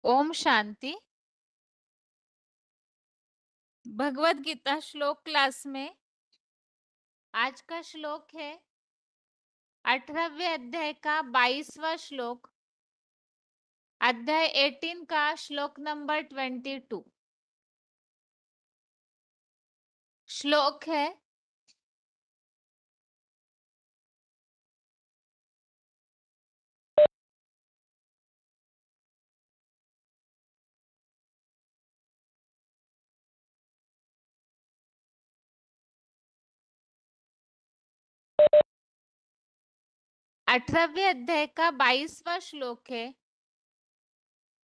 ओम शांति। भगवत गीता श्लोक क्लास में आज का श्लोक है 18वें अध्याय का 22वां श्लोक, अध्याय 18 का श्लोक नंबर 22। श्लोक है, 18वें अध्याय का 22वां श्लोक है,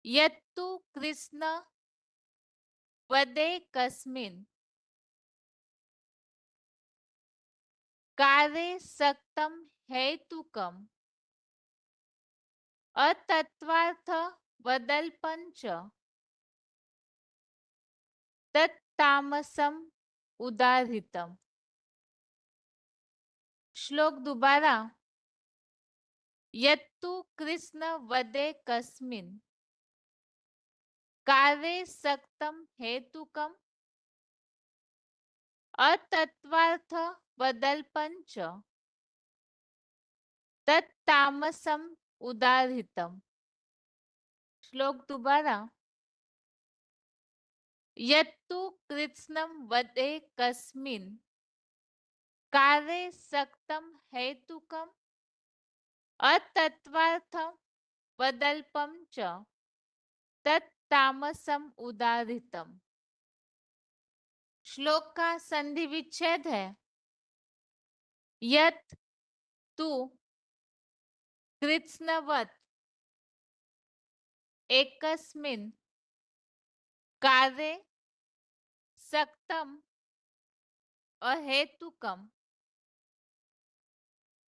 यत्तु कृष्ण वदे कस्मिन् कार्ये सक्तं हेतुकम् अतत्त्वार्थ वदल्पञ्च तत्तामसम् उदाहृतम्। श्लोक दोबारा, यत्तु कृष्ण वदे कस्मिन् कार्ये सक्तं हेतुकम् अतत्त्वार्थ वदल्पञ्च तत्तामसम् उदाहृतम्। श्लोक दोबारा, यत्तु कृष्णं वदे कस्मिन् कार्ये सक्तं हेतुकम् अतत्त्वार्थ वदल्पञ्च तत्तामसम् उदाहृतम्। श्लोक का संधि विच्छेद है, यत् तु कृत्स्नवत् एकस्मिन् कार्ये सक्तं अहेतुकम्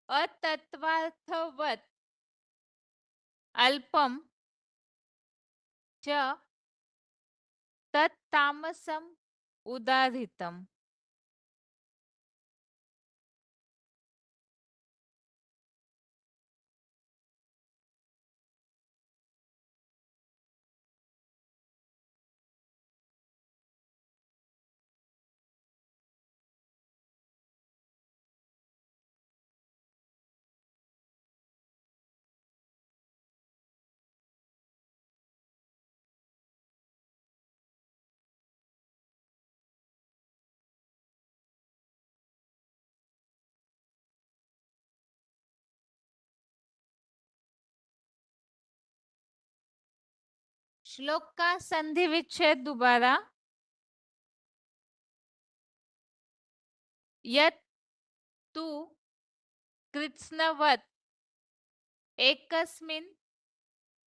अतत्त्वार्थवत् अल्पं च तत्तामसम् उदाहृतम्। श्लोक का संधि विच्छेद दोबारा, यत् तु कृत्स्नवत् एकस्मिन्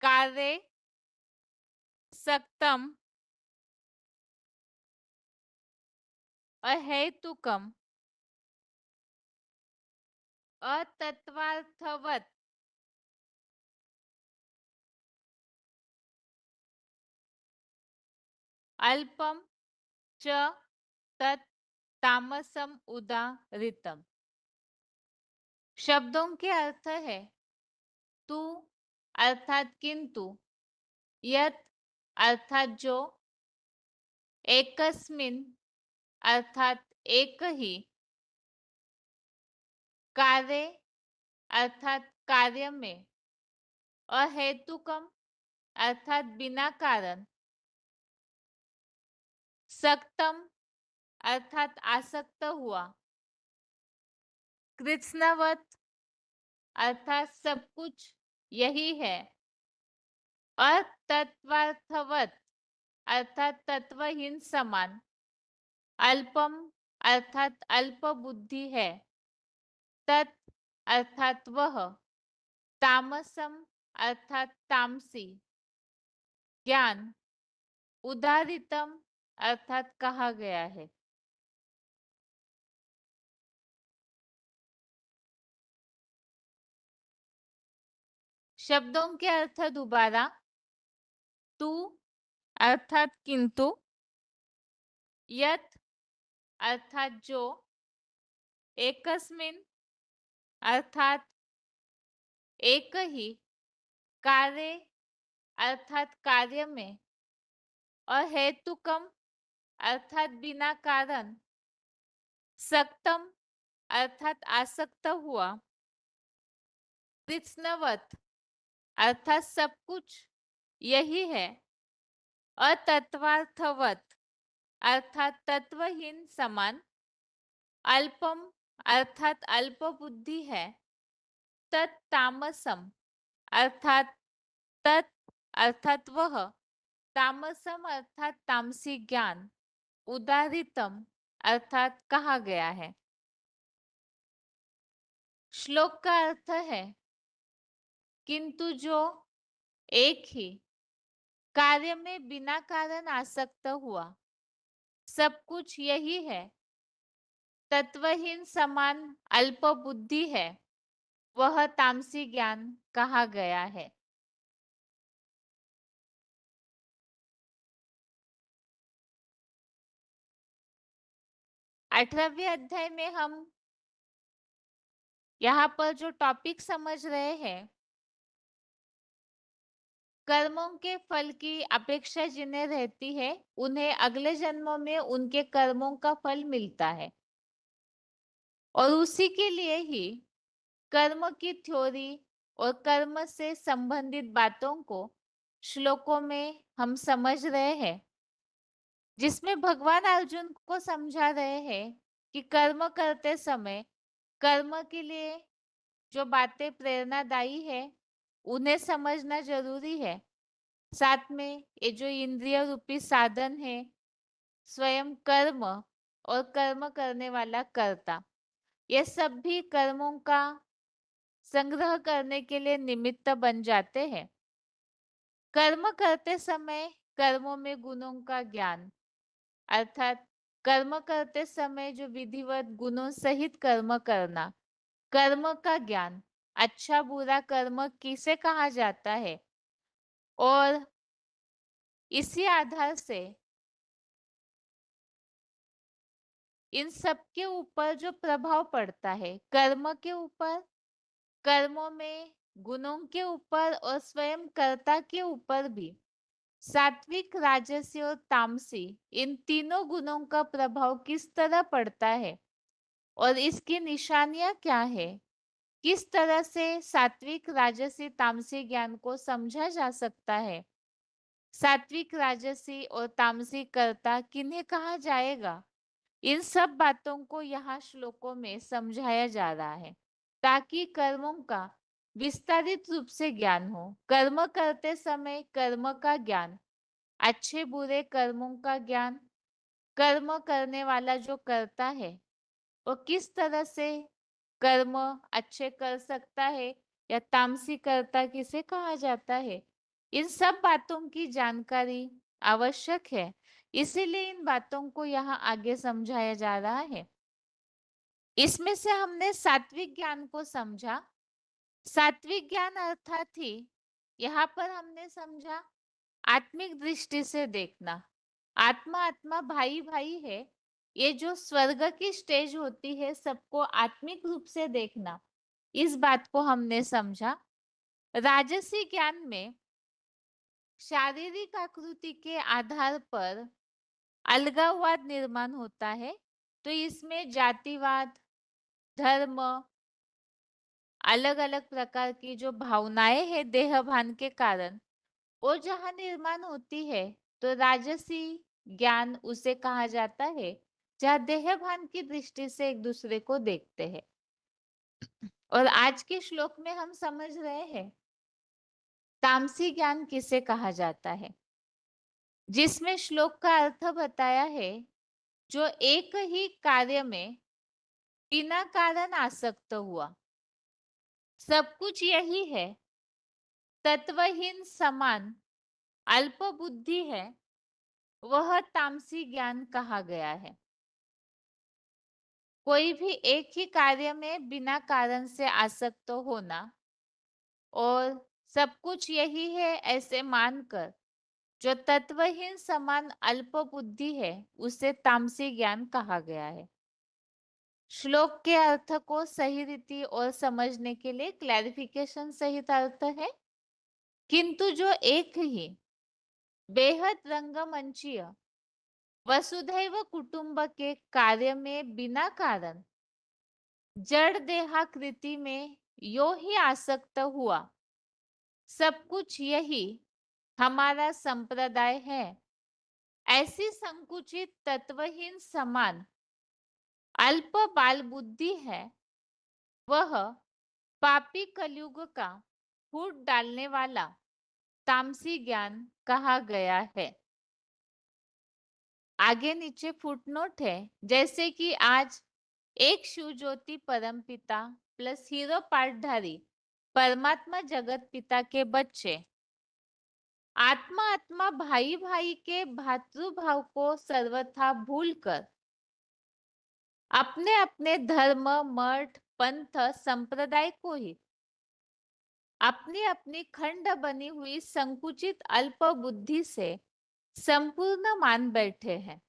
कार्ये सक्तं अहेतुकम् अतत्त्वार्थवत् अल्पम च तत् तामसम उदाहृतम। शब्दों के अर्थ है, तू अर्थात किंतु, यत अर्थात जो, एकस्मिन अर्थात एक ही, कार्य अर्थात कार्य में, अहेतुकम अर्थात बिना कारण, सक्तम अर्थात आसक्त हुआ, कृत्स्नवत अर्थात सब कुछ यही है, अतत्वार्थवत अर्थात तत्वहीन समान, अल्पम अर्थात अल्प बुद्धि है, तत् अर्थात वह, तामसम अर्थात तामसी, ज्ञान, उदाहृतम अर्थात कहा गया है। शब्दों के अर्थ दोबारा, तू अर्थात किंतु, यत अर्थात जो, एकस्मिन अर्थात एक ही, कार्य अर्थात कार्य में, और हेतुकम अर्थात बिना कारण, सक्तम अर्थात आसक्त हुआ, कृत्स्नवत अर्थात सब कुछ यही है, अतत्वार्थवत अर्थात तत्वहीन समान, अल्पम अर्थात अल्प बुद्धि है, तत्तामसम अर्थात तत् अर्थात वह, तामसम अर्थात तामसी ज्ञान, उदाहृतम अर्थात कहा गया है। श्लोक का अर्थ है, किंतु जो एक ही कार्य में बिना कारण आसक्त हुआ, सब कुछ यही है, तत्वहीन समान अल्प बुद्धि है, वह तामसी ज्ञान कहा गया है। अठारहवें अध्याय में हम यहाँ पर जो टॉपिक समझ रहे हैं, कर्मों के फल की अपेक्षा जिन्हें रहती है, उन्हें अगले जन्मों में उनके कर्मों का फल मिलता है, और उसी के लिए ही कर्म की थ्योरी और कर्म से संबंधित बातों को श्लोकों में हम समझ रहे हैं, जिसमें भगवान अर्जुन को समझा रहे हैं कि कर्म करते समय कर्म के लिए जो बातें प्रेरणादायी है, उन्हें समझना जरूरी है। साथ में ये जो इंद्रिय रूपी साधन है, स्वयं कर्म और कर्म करने वाला कर्ता, ये सब भी कर्मों का संग्रह करने के लिए निमित्त बन जाते हैं। कर्म करते समय कर्मों में गुणों का ज्ञान, अर्थात कर्म करते समय जो विधिवत गुणों सहित कर्म करना, कर्म का ज्ञान, अच्छा बुरा कर्म किसे कहा जाता है, और इसी आधार से इन सब के ऊपर जो प्रभाव पड़ता है, कर्म के ऊपर, कर्मों में गुणों के ऊपर, और स्वयं कर्ता के ऊपर भी, सात्विक राजसी और तामसी, इन तीनों गुणों का प्रभाव किस तरह पड़ता है और इसकी निशानियां क्या है, किस तरह से सात्विक राजसी तामसी ज्ञान को समझा जा सकता है, सात्विक राजसी और तामसी कर्ता किन्हें कहा जाएगा, इन सब बातों को यहाँ श्लोकों में समझाया जा रहा है, ताकि कर्मों का विस्तारित रूप से ज्ञान हो। कर्म करते समय कर्म का ज्ञान, अच्छे बुरे कर्मों का ज्ञान, कर्म करने वाला जो करता है वो किस तरह से कर्म अच्छे कर सकता है, या तामसी कर्ता किसे कहा जाता है, इन सब बातों की जानकारी आवश्यक है। इसीलिए इन बातों को यहाँ आगे समझाया जा रहा है। इसमें से हमने सात्विक ज्ञान को समझा। सात्विक ज्ञान अर्थात ही यहाँ पर हमने समझा आत्मिक दृष्टि से देखना, आत्मा आत्मा भाई भाई है, ये जो स्वर्ग की स्टेज होती है, सबको आत्मिक रूप से देखना, इस बात को हमने समझा। राजसी ज्ञान में शारीरिक आकृति के आधार पर अलगाववाद निर्माण होता है, तो इसमें जातिवाद, धर्म, अलग अलग प्रकार की जो भावनाएं हैं देह भान के कारण, वो जहाँ निर्माण होती है, तो राजसी ज्ञान उसे कहा जाता है, जहाँ देह भान की दृष्टि से एक दूसरे को देखते हैं। और आज के श्लोक में हम समझ रहे हैं तामसी ज्ञान किसे कहा जाता है, जिसमें श्लोक का अर्थ बताया है, जो एक ही कार्य में बिना कारण आसक्त हुआ, सब कुछ यही है, तत्वहीन समान अल्प बुद्धि है, वह तामसी ज्ञान कहा गया है। कोई भी एक ही कार्य में बिना कारण से आसक्त होना और सब कुछ यही है ऐसे मानकर जो तत्वहीन समान अल्प बुद्धि है, उसे तामसी ज्ञान कहा गया है। श्लोक के अर्थ को सही रीति और समझने के लिए क्लैरिफिकेशन सहित अर्थ है। किंतु जो एक ही बेहद रंगमंचीय वसुधैव कुटुंब के कार्य में बिना कारण जड़ देहाकृति में यो ही आसक्त हुआ, सब कुछ यही हमारा संप्रदाय है, ऐसी संकुचित तत्वहीन समान अल्प बाल बुद्धि है, वह पापी कलयुग का फूट डालने वाला तामसी ज्ञान कहा गया है। आगे नीचे फुटनोट है, जैसे कि आज एक शिव ज्योति परम पिता प्लस हीरो पाठधारी परमात्मा जगत पिता के बच्चे आत्मा आत्मा भाई भाई के भातृभाव को सर्वथा भूलकर अपने अपने धर्म मठ पंथ संप्रदाय को ही अपनी अपनी खंड बनी हुई संकुचित अल्प बुद्धि से संपूर्ण मान बैठे हैं।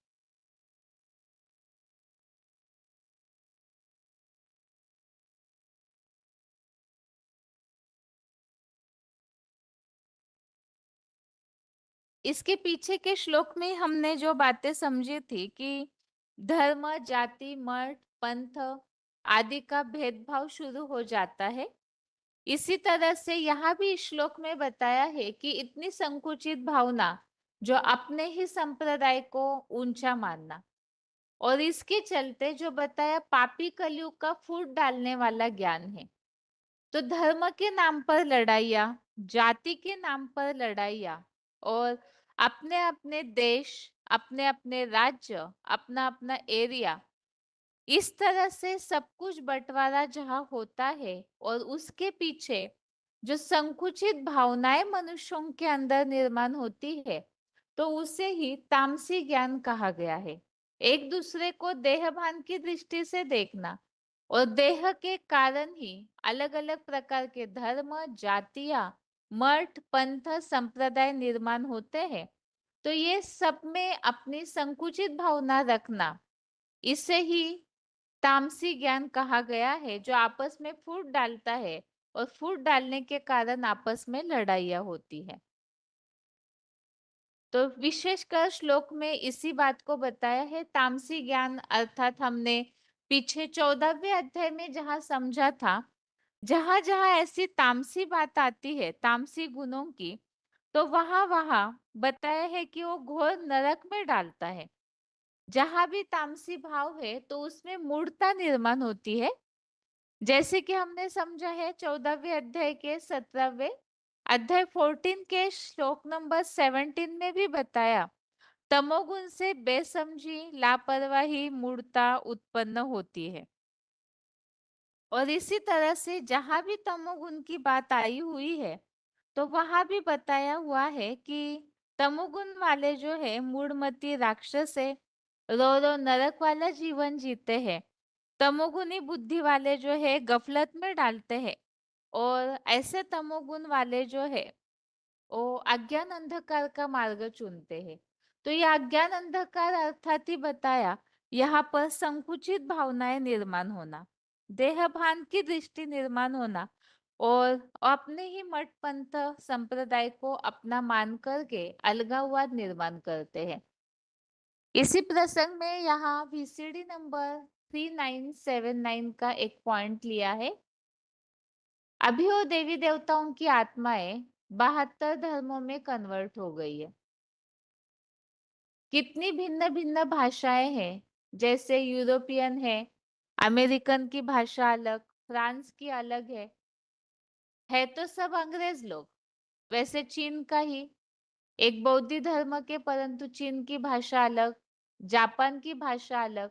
इसके पीछे के श्लोक में हमने जो बातें समझी थी कि धर्म जाति मठ पंथ आदि का भेदभाव शुरू हो जाता है, इसी तरह से यहाँ भी इस श्लोक में बताया है कि इतनी संकुचित भावना जो अपने ही संप्रदाय को ऊंचा मानना और इसके चलते जो बताया पापी कलयुग का फूट डालने वाला ज्ञान है। तो धर्म के नाम पर लड़ाइया, जाति के नाम पर लड़ाइया और अपने अपने देश अपने अपने राज्य अपना अपना एरिया, इस तरह से सब कुछ बंटवारा जहाँ होता है और उसके पीछे जो संकुचित भावनाएं मनुष्यों के अंदर निर्माण होती है, तो उसे ही तामसी ज्ञान कहा गया है। एक दूसरे को देहभान की दृष्टि से देखना और देह के कारण ही अलग अलग प्रकार के धर्म जातियां मठ पंथ संप्रदाय निर्माण होते हैं, तो ये सब में अपनी संकुचित भावना रखना, इसे ही तामसी ज्ञान कहा गया है, जो आपस में फूट डालता है और फूट डालने के कारण आपस में लड़ाइयाँ होती है। तो विशेषकर श्लोक में इसी बात को बताया है। तामसी ज्ञान अर्थात हमने पीछे 14वें अध्याय में जहाँ समझा था, जहाँ जहाँ ऐसी तामसी बात आती है तामसी गुणों की, तो वहां वहां बताया है कि वो घोर नरक में डालता है। जहां भी तामसी भाव है तो उसमें मूढ़ता निर्माण होती है, जैसे कि हमने समझा है 14वें अध्याय के 17वें अध्याय 14 के श्लोक नंबर 17 में भी बताया, तमोगुण से बेसमझी लापरवाही मूढ़ता उत्पन्न होती है। और इसी तरह से जहां भी तमोगुण की बात आई हुई है, तो वहां भी बताया हुआ है कि तमोगुण वाले जो है मूढ़मती राक्षस है, रो रो नरक वाला जीवन जीते हैं। तमोगुणी बुद्धि वाले जो है गफलत में डालते हैं और ऐसे तमोगुण वाले जो है वो अज्ञान अंधकार का मार्ग चुनते हैं। तो ये अज्ञान अंधकार अर्थात ही बताया यहाँ पर संकुचित भावनाएं निर्माण होना, देह भान की दृष्टि निर्माण होना और अपने ही मठ पंथ संप्रदाय को अपना मान करके अलगाववाद निर्माण करते हैं। इसी प्रसंग में यहाँ वीसीडी नंबर 3979 का एक पॉइंट लिया है। अभी वो देवी देवताओं की आत्माएं 72 धर्मों में कन्वर्ट हो गई है। कितनी भिन्न भिन्न भाषाएं हैं, जैसे यूरोपियन है, अमेरिकन की भाषा अलग, फ्रांस की अलग है तो सब अंग्रेज लोग। वैसे चीन का ही एक बौद्ध धर्म के, परंतु चीन की भाषा अलग, जापान की भाषा अलग,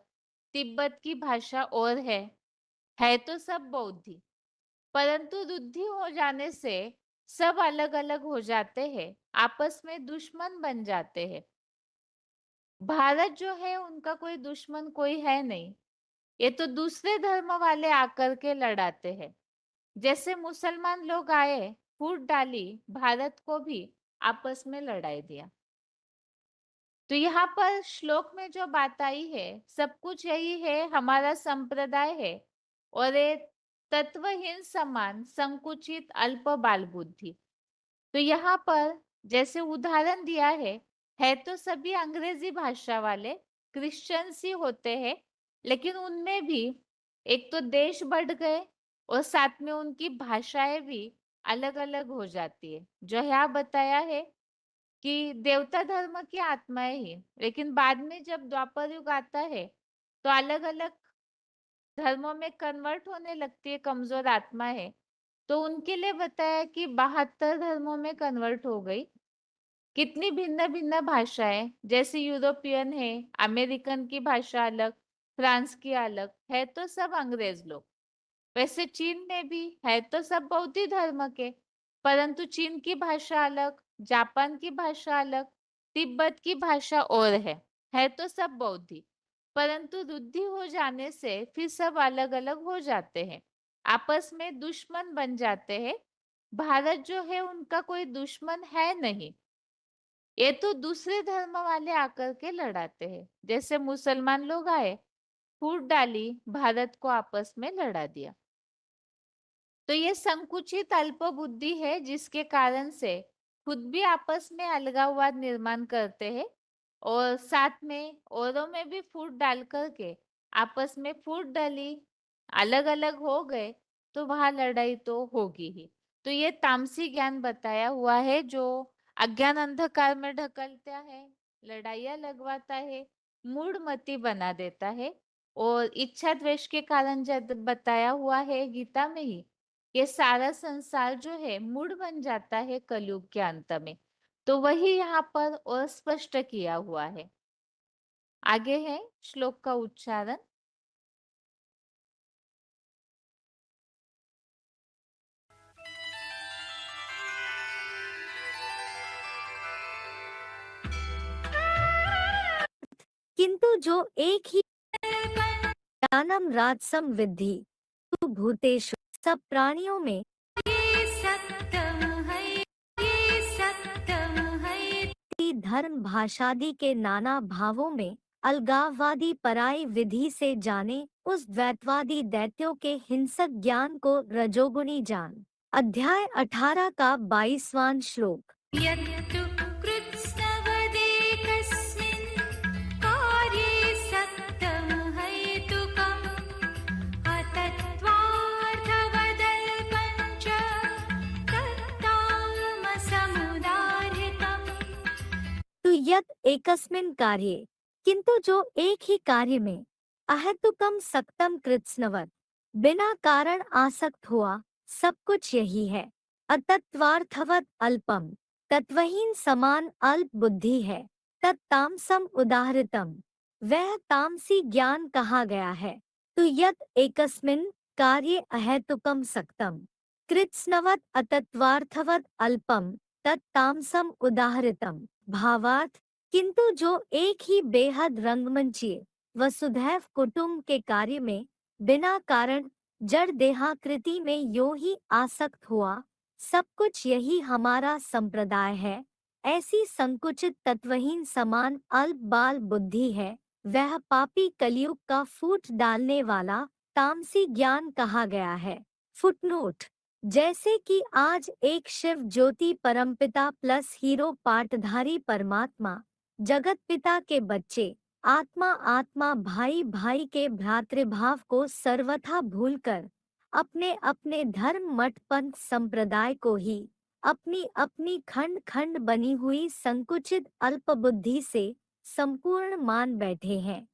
तिब्बत की भाषा और है तो सब बौद्ध, परंतु रुद्धि हो जाने से सब अलग अलग हो जाते हैं, आपस में दुश्मन बन जाते हैं। भारत जो है उनका कोई दुश्मन कोई है नहीं, ये तो दूसरे धर्म वाले आकर के लड़ाते हैं। जैसे मुसलमान लोग आए, फूट डाली, भारत को भी आपस में लड़ाई दिया। तो यहाँ पर श्लोक में जो बात आई है, सब कुछ यही है, हमारा संप्रदाय है और ये तत्वहीन समान संकुचित अल्प बाल बुद्धि। तो यहाँ पर जैसे उदाहरण दिया है तो सभी अंग्रेजी भाषा वाले क्रिश्चियंस ही होते हैं, लेकिन उनमें भी एक तो देश बढ़ गए और साथ में उनकी भाषाएं भी अलग-अलग हो जाती है। जो यहाँ बताया है कि देवता धर्म की आत्माएं ही, लेकिन बाद में जब द्वापर युग आता है तो अलग-अलग धर्मों में कन्वर्ट होने लगती है कमजोर आत्मा है, तो उनके लिए बताया कि 72 धर्मों में कन्वर्ट हो गई। कितनी भिन्न-भिन्न भाषाएं, जैसे यूरोपियन है, अमेरिकन की भाषा अलग, फ्रांस की अलग, है तो सब अंग्रेज लोग। वैसे चीन में भी है तो सब बौद्ध धर्म के, परंतु चीन की भाषा अलग, जापान की भाषा अलग, तिब्बत की भाषा और है तो सब बौद्ध, परंतु रुद्धि हो जाने से फिर सब अलग-अलग हो जाते हैं, आपस में दुश्मन बन जाते हैं। भारत जो है उनका कोई दुश्मन है नहीं, ये तो दूसरे धर्म वाले आकर के लड़ाते हैं। जैसे मुसलमान लोग आए, फूट डाली, भारत को आपस में लड़ा दिया। तो ये संकुचित अल्प बुद्धि है जिसके कारण से खुद भी आपस में अलगाववाद निर्माण करते हैं और साथ में औरों में भी फूट डाल करके आपस में फूट डाली, अलग अलग हो गए, तो वहां लड़ाई तो होगी ही। तो ये तामसी ज्ञान बताया हुआ है जो अज्ञान अंधकार में ढकलता है, लड़ाइयाँ लगवाता है, मूढ़मती बना देता है। और इच्छा द्वेष के कारण जब बताया हुआ है गीता में ही, ये सारा संसार जो है मूढ़ बन जाता है कलयुग के अंत में। तो वही यहाँ पर और स्पष्ट किया हुआ है। आगे है श्लोक का उच्चारण। किंतु जो एक ही ज्ञानम राजसम विद्धि तु भूतेषु सब प्राणियों में ये सत्यम है धर्म भाषादि के नाना भावों में अलगाववादी पराई विधि से जाने उस द्वैतवादी दैत्यों के हिंसक ज्ञान को रजोगुणी जान। अध्याय 18 का 22वां श्लोक। यत्तु कृत्स्नवदेकस्मिन् कार्ये सत्यं हेतुकम् अतत्त्वार्थवदल्पं च तत्तामसमुदाहृतम्। तो यत एकस्मिन् कार्ये, किंतु जो एक ही कार्य में, अहेतुकम सक्तम कृत्स्नवत, बिना कारण आसक्त हुआ, सब कुछ यही है। अतत्वार्थवत अल्पम, तत्वहीन समान अल्प बुद्धि है। तत्तामसम उदाहृतम, वह तामसी ज्ञान कहा गया है। तो यत एकस्मिन् कार्ये अहेतुकम सक्तम कृत्स्नवत अतत्वार्थवत अल्पम तत्तामसम उदाहृतम। भावार्थ, किंतु जो एक ही बेहद रंगमंचीय वसुधैव कुटुंब के कार्य में बिना कारण जड़ देहाकृति में यों ही आसक्त हुआ, सब कुछ यही हमारा संप्रदाय है, ऐसी संकुचित तत्वहीन समान अल्प बाल बुद्धि है, वह पापी कलयुग का फूट डालने वाला तामसी ज्ञान कहा गया है। फुटनोट, जैसे कि आज एक शिव ज्योति परमपिता प्लस हीरो पाटधारी परमात्मा जगत पिता के बच्चे आत्मा आत्मा भाई भाई के भ्रातृभाव को सर्वथा भूलकर अपने अपने धर्म मठ पंथ संप्रदाय को ही अपनी अपनी खंड खंड बनी हुई संकुचित अल्पबुद्धि से संपूर्ण मान बैठे हैं।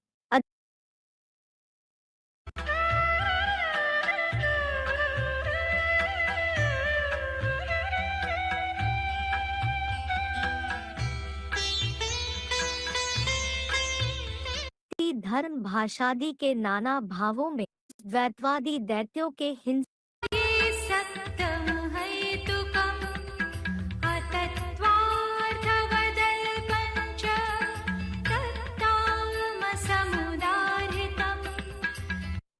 धर्म भाषादि के नाना भावों में द्वैतवादी दैत्यों के हिंसा ये सत्यम हेतुकम् अतत्त्वार्थवदल्पं च तत्तामसमुदाहृतम्।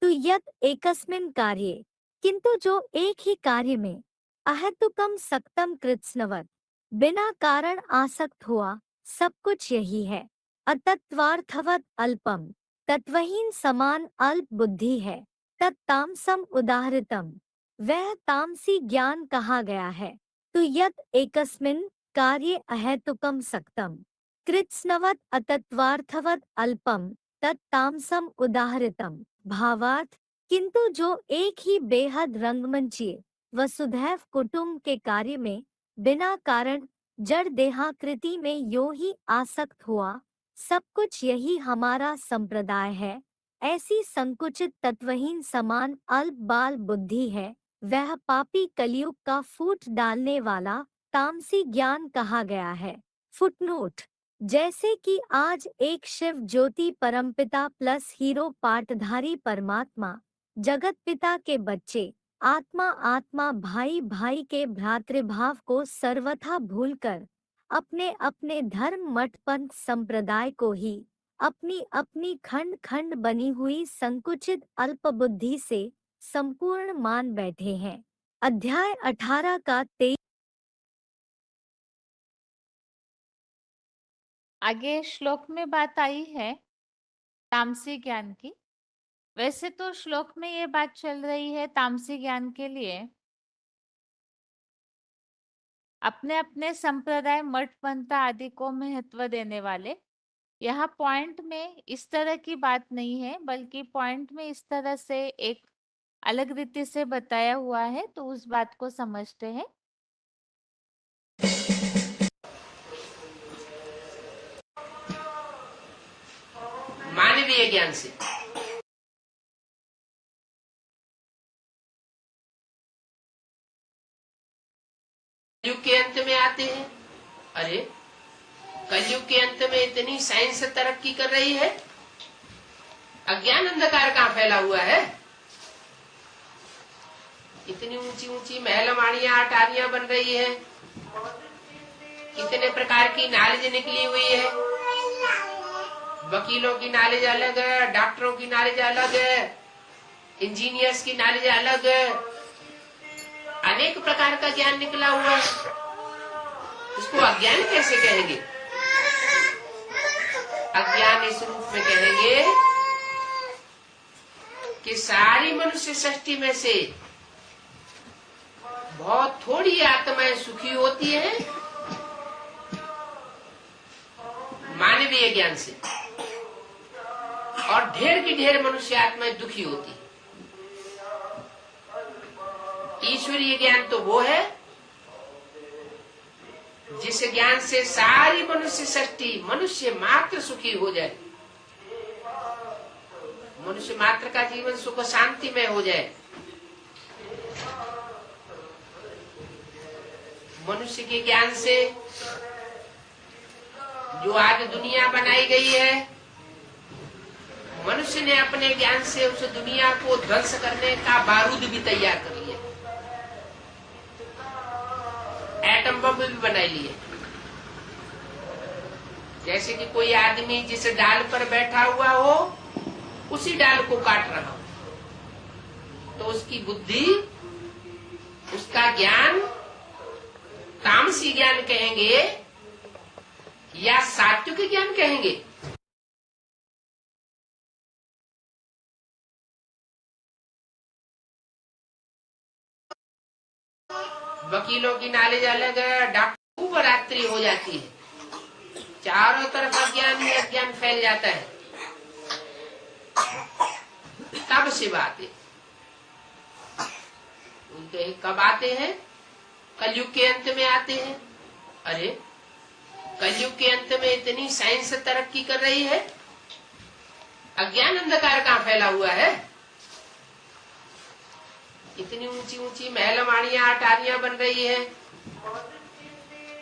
तो यत एकस्मिन् कार्ये, किंतु जो एक ही कार्य में, अहेतुकम सक्तम कृत्स्नवत, बिना कारण आसक्त हुआ, सब कुछ यही है। अतत्वार्थवत अल्पम, तत्वहीन समान अल्प बुद्धि है। तत्तामसम उदाहृतम, वह तामसी ज्ञान कहा गया है। तु यत् एकस्मिन् कार्ये अहेतुकं सक्तम् कृत्स्नवत् अतत्वार्थवत् अल्पम तत् तामसम उदाहरितम। भावार्थ, किंतु जो एक ही बेहद रंगमंचीय वसुधैव कुटुंब के कार्य में बिना कारण जड़ देहाकृति में यूं ही आसक्त हुआ, सब कुछ यही हमारा संप्रदाय है, ऐसी संकुचित तत्वहीन समान अल्प बाल बुद्धि है, वह पापी कलयुग का फूट डालने वाला तामसी ज्ञान कहा गया है। फुटनोट: जैसे कि आज एक शिव ज्योति परमपिता प्लस हीरो पाटधारी परमात्मा जगत पिता के बच्चे आत्मा आत्मा भाई भाई के भ्रातृभाव को सर्वथा भूलकर अपने अपने धर्म मठ पंथ संप्रदाय को ही अपनी अपनी खंड खंड बनी हुई संकुचित अल्पबुद्धि से संपूर्ण मान बैठे हैं। अध्याय 18 का 23। आगे श्लोक में बात आई है तामसी ज्ञान की। वैसे तो श्लोक में ये बात चल रही है तामसी ज्ञान के लिए अपने अपने संप्रदाय मठ पंथ आदि को महत्व देने वाले। यहाँ पॉइंट में इस तरह की बात नहीं है, बल्कि पॉइंट में इस तरह से एक अलग रीति से बताया हुआ है, तो उस बात को समझते हैं। मानवीय ज्ञान से कलयुग के अंत में आते हैं। अरे कलयुग के अंत में इतनी साइंस तरक्की कर रही है, अज्ञान अंधकार कहाँ फैला हुआ है। इतनी ऊंची ऊंची महलमाड़ियां अटारियां बन रही है, कितने प्रकार की नॉलेज निकली हुई है। वकीलों की नॉलेज अलग है, डॉक्टरों की नॉलेज अलग है, इंजीनियर्स की नॉलेज अलग है, अनेक प्रकार का ज्ञान निकला हुआ है। उसको अज्ञान कैसे कहेंगे? अज्ञान इस रूप में कहेंगे कि सारी मनुष्य सृष्टि में से बहुत थोड़ी आत्माएं सुखी होती हैं मानवीय ज्ञान से, और ढेर की ढेर मनुष्य आत्माएं दुखी होती है। ईश्वरीय ज्ञान तो वो है जिस ज्ञान से सारी मनुष्य सृष्टि मनुष्य मात्र सुखी हो जाए, मनुष्य मात्र का जीवन सुख शांति में हो जाए। मनुष्य के ज्ञान से जो आज दुनिया बनाई गई है, मनुष्य ने अपने ज्ञान से उस दुनिया को ध्वंस करने का बारूद भी तैयार कर लिया, एटम बम भी बना लिए। जैसे कि कोई आदमी जिस डाल पर बैठा हुआ हो उसी डाल को काट रहा हो, तो उसकी बुद्धि, उसका ज्ञान तामसी ज्ञान कहेंगे या सात्विक ज्ञान कहेंगे? वकीलों की नॉलेज अलग है, डॉक्टर को रात्रि हो जाती है, चारों तरफ अज्ञान ही अज्ञान फैल जाता है। तब से बातें उनके कब आते हैं? कलयुग के अंत में आते हैं। अरे कलयुग के अंत में इतनी साइंस तरक्की कर रही है, अज्ञान अंधकार कहाँ फैला हुआ है। इतनी ऊंची ऊंची महलमाड़ियां अटारियां बन रही है,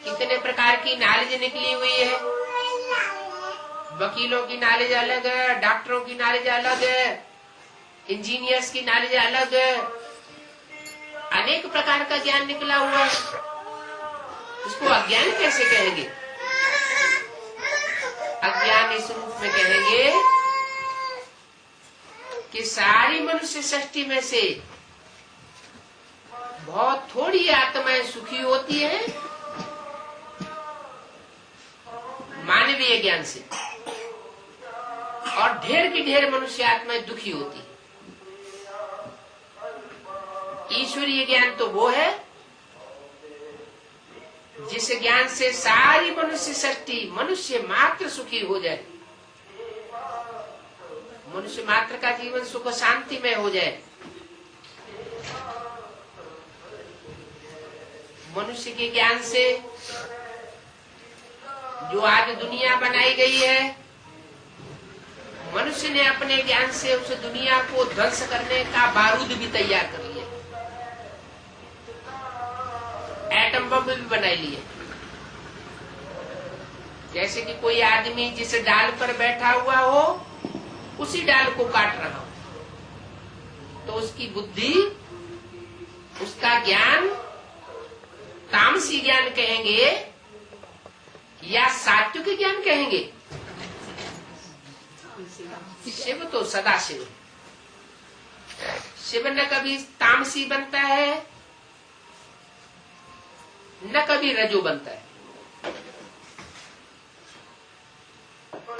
कितने प्रकार की नॉलेज निकली हुई है। वकीलों की नॉलेज अलग है, डॉक्टरों की नॉलेज अलग है, इंजीनियर्स की नॉलेज अलग है, अनेक प्रकार का ज्ञान निकला हुआ है। उसको अज्ञान कैसे कहेंगे? अज्ञान इस रूप में कहेंगे कि सारी मनुष्य सृष्टि में से बहुत थोड़ी आत्माएं सुखी होती हैं मानवीय ज्ञान से, और ढेर की ढेर मनुष्य आत्माएं दुखी होती है। ईश्वरीय ज्ञान तो वो है जिस ज्ञान से सारी मनुष्य सृष्टि मनुष्य मात्र सुखी हो जाए, मनुष्य मात्र का जीवन सुख शांति में हो जाए। मनुष्य के ज्ञान से जो आज दुनिया बनाई गई है, मनुष्य ने अपने ज्ञान से उस दुनिया को ध्वंस करने का बारूद भी तैयार कर लिया, एटम बम भी बना लिए। जैसे कि कोई आदमी जिस डाल पर बैठा हुआ हो उसी डाल को काट रहा हो, तो उसकी बुद्धि, उसका ज्ञान तामसी ज्ञान कहेंगे या सात्विक ज्ञान कहेंगे? शिव तो सदा शिव, शिव न कभी तामसी बनता है न कभी रजो बनता है,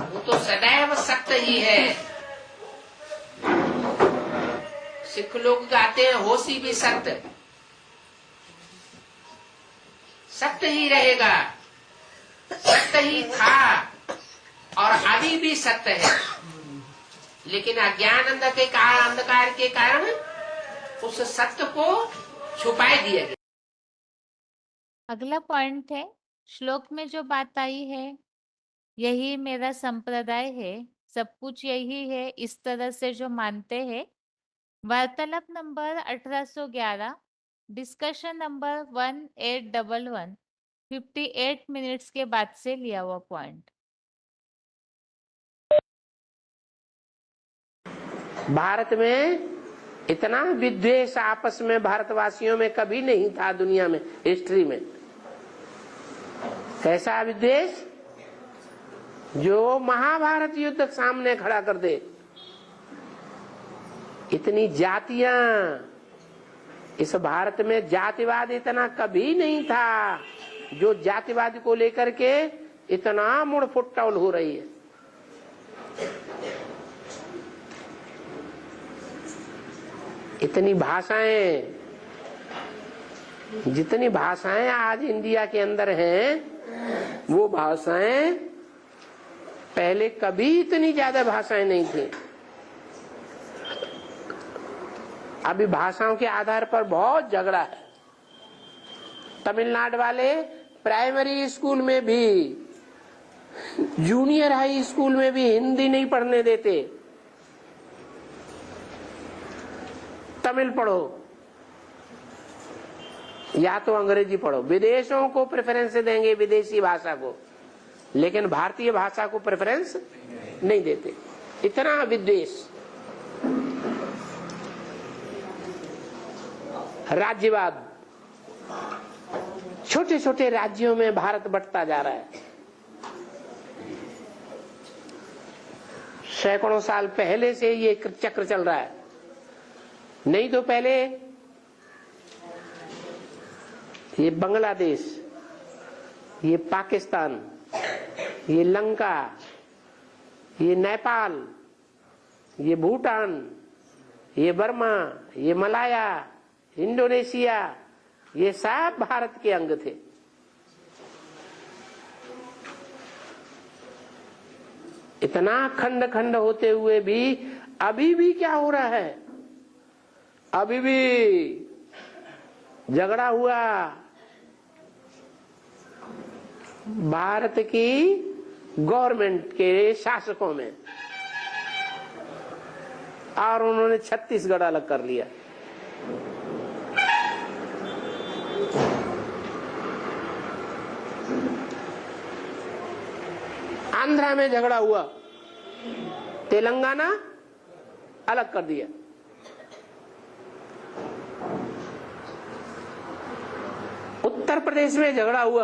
वो तो सदैव सत्य ही है। सिख लोग गाते हैं होशी भी सत्य, सत्य ही रहेगा, सत्य ही था और अभी भी सत्य है, लेकिन अज्ञान अंधकार के कारण उस सत्य को छुपाए दिया गया। अगला पॉइंट है, श्लोक में जो बात आई है, यही मेरा संप्रदाय है, सब कुछ यही है, इस तरह से जो मानते हैं। वार्तालाप नंबर 1811, डिस्कशन नंबर 1811, 58 मिनट्स के बाद से लिया हुआ पॉइंट। भारत में इतना विद्वेष आपस में भारतवासियों में कभी नहीं था दुनिया में, हिस्ट्री में। कैसा विद्वेष जो महाभारत युद्ध सामने खड़ा कर दे। इतनी जातियां, इस भारत में जातिवाद इतना कभी नहीं था जो जातिवाद को लेकर के इतना मुड़फुटौल हो रही है। इतनी भाषाएं, जितनी भाषाएं आज इंडिया के अंदर हैं, वो भाषाएं पहले कभी इतनी ज्यादा भाषाएं नहीं थी। अभी भाषाओं के आधार पर बहुत झगड़ा है। तमिलनाडु वाले प्राइमरी स्कूल में भी, जूनियर हाई स्कूल में भी हिंदी नहीं पढ़ने देते, तमिल पढ़ो या तो अंग्रेजी पढ़ो। विदेशों को प्रेफरेंस देंगे, विदेशी भाषा को, लेकिन भारतीय भाषा को प्रेफरेंस नहीं देते। इतना विद्वेष। राज्यवाद, छोटे छोटे राज्यों में भारत बंटता जा रहा है। सैकड़ों साल पहले से ये चक्र चल रहा है। नहीं तो पहले ये बांग्लादेश, ये पाकिस्तान, ये लंका, ये नेपाल, ये भूटान, ये बर्मा, ये मलाया, इंडोनेशिया, ये सब भारत के अंग थे। इतना खंड खंड होते हुए भी अभी भी क्या हो रहा है? अभी भी झगड़ा हुआ भारत की गवर्नमेंट के शासकों में, और उन्होंने छत्तीसगढ़ अलग कर लिया। आंध्रा में झगड़ा हुआ, तेलंगाना अलग कर दिया। उत्तर प्रदेश में झगड़ा हुआ,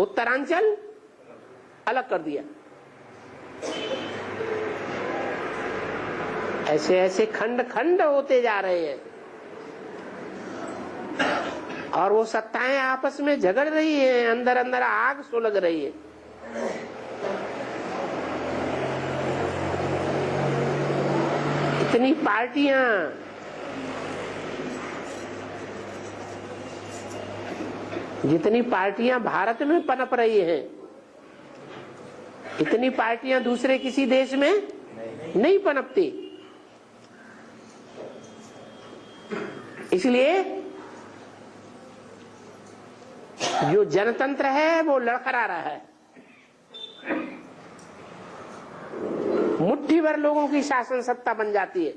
उत्तरांचल अलग कर दिया। ऐसे ऐसे खंड खंड होते जा रहे हैं, और वो सत्ताएं आपस में झगड़ रही हैं, अंदर अंदर आग सुलग रही है। इतनी पार्टियां, जितनी पार्टियां भारत में पनप रही हैं, इतनी पार्टियां दूसरे किसी देश में नहीं पनपती। इसलिए जो जनतंत्र है वो लड़खड़ा रहा है। मुट्ठी भर लोगों की शासन सत्ता बन जाती है,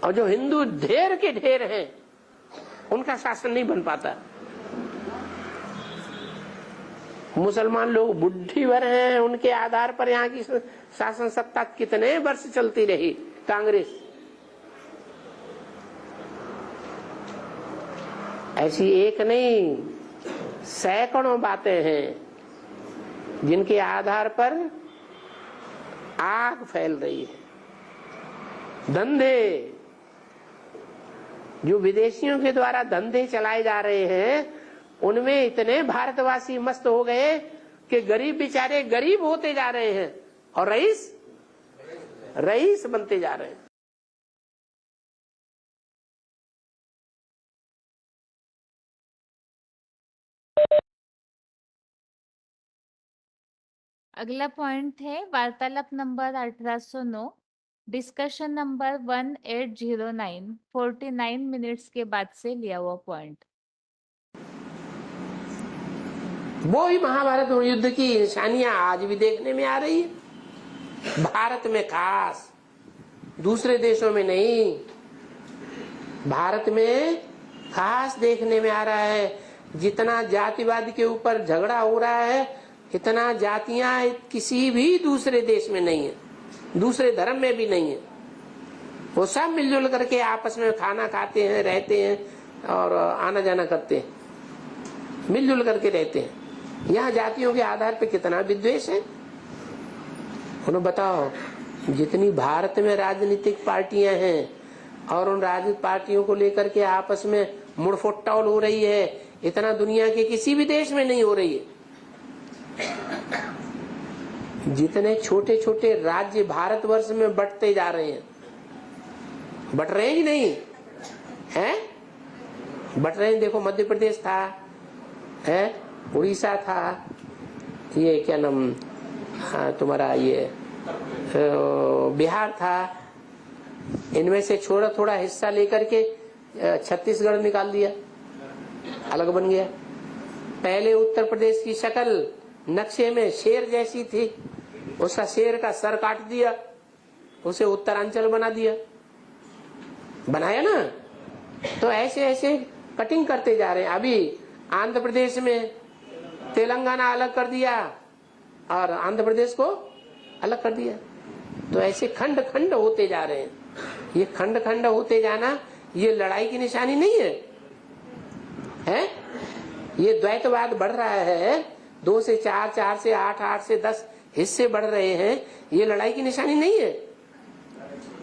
और जो हिंदू ढेर के ढेर हैं उनका शासन नहीं बन पाता। मुसलमान लोग बुद्धि भर हैं, उनके आधार पर यहाँ की शासन सत्ता कितने वर्ष चलती रही कांग्रेस। ऐसी एक नहीं, सैकड़ों बातें हैं जिनके आधार पर आग फैल रही है। धंधे, जो विदेशियों के द्वारा धंधे चलाए जा रहे हैं, उनमें इतने भारतवासी मस्त हो गए कि गरीब बेचारे गरीब होते जा रहे हैं और रईस रईस बनते जा रहे हैं। अगला पॉइंट है वार्तालाप नंबर 1809, डिस्कशन नंबर 1809, 49 मिनट्स के बाद से लिया हुआ पॉइंट। वो ही महाभारत युद्ध की निशानियां आज भी देखने में आ रही है, भारत में खास, दूसरे देशों में नहीं। भारत में खास देखने में आ रहा है। जितना जातिवाद के ऊपर झगड़ा हो रहा है, इतना जातियां किसी भी दूसरे देश में नहीं है, दूसरे धर्म में भी नहीं है। वो सब मिलजुल करके आपस में खाना खाते हैं, रहते हैं और आना जाना करते हैं, मिलजुल करके रहते हैं। यहाँ जातियों के आधार पे कितना विद्वेष है। उन्हें बताओ, जितनी भारत में राजनीतिक पार्टियां हैं और उन राजनीतिक पार्टियों को लेकर के आपस में मुड़फुटौल हो रही है, इतना दुनिया के किसी भी देश में नहीं हो रही है। जितने छोटे छोटे राज्य भारतवर्ष में बंटते जा रहे हैं, बट रहे ही नहीं हैं, बट रहे हैं। देखो, मध्य प्रदेश था, है, उड़ीसा था, ये क्या नाम, तुम्हारा ये बिहार था। इनमें से थोड़ा थोड़ा हिस्सा लेकर के छत्तीसगढ़ निकाल दिया, अलग बन गया। पहले उत्तर प्रदेश की शक्ल नक्शे में शेर जैसी थी, उसका शेर का सर काट दिया, उसे उत्तरांचल बना दिया, बनाया ना। तो ऐसे ऐसे कटिंग करते जा रहे हैं। अभी आंध्र प्रदेश में तेलंगाना अलग कर दिया और आंध्र प्रदेश को अलग कर दिया। तो ऐसे खंड खंड होते जा रहे हैं। ये खंड खंड होते जाना, ये लड़ाई की निशानी नहीं है, है? ये द्वैतवाद बढ़ रहा है, 2 से 4, 4 से 8, 8 से 10 हिस्से बढ़ रहे हैं, ये लड़ाई की निशानी नहीं है।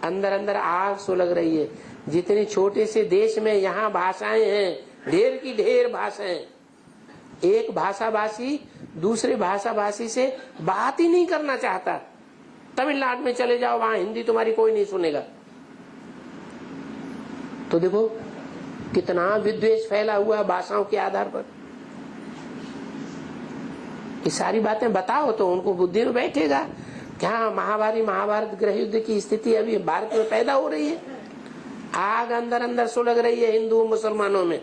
अंदर अंदर आग सुलग रही है। जितने छोटे से देश में यहाँ भाषाएं हैं, ढेर की ढेर भाषाएं। एक भाषाभाषी दूसरे भाषाभाषी से बात ही नहीं करना चाहता। तमिलनाडु में चले जाओ, वहां हिंदी तुम्हारी कोई नहीं सुनेगा। तो देखो कितना विद्वेष फैला हुआ है भाषाओं के आधार पर। ये सारी बातें बताओ तो उनको बुद्धि में बैठेगा। क्या महाभारत गृह युद्ध की स्थिति अभी भारत में पैदा हो रही है। आग अंदर अंदर सुलग रही है हिंदू मुसलमानों में।